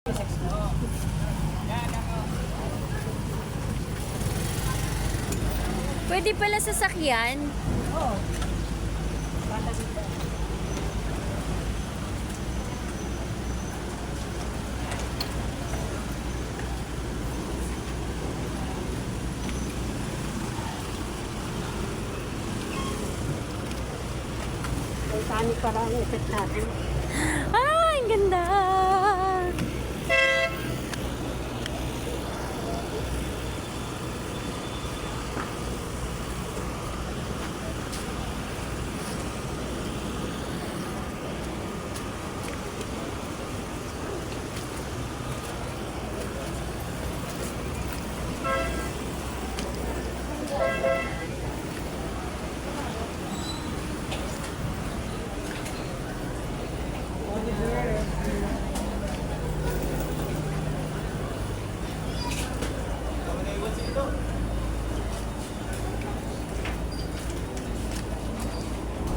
Pwede pala sasakyan. Oo. Titanic parang effect natin. Ah, ang ganda.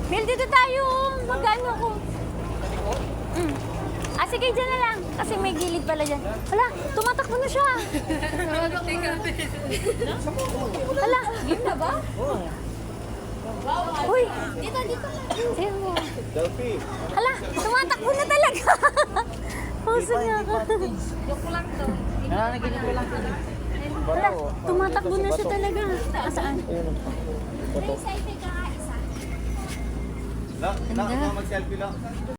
Mel, dito tayo. Magano ako. Ah, sige, dyan na lang. Kasi may gilid pala dyan. Hala, tumatakbo na siya. Hala, game na ba? Uy, dito. Ayan mo. Selfie. Hala, tumatakbo na talaga. Puso niya ako. Nananaginip ko lang. Hala, tumatakbo na siya talaga. Saan? Foto. Lang, mag-selfie lang.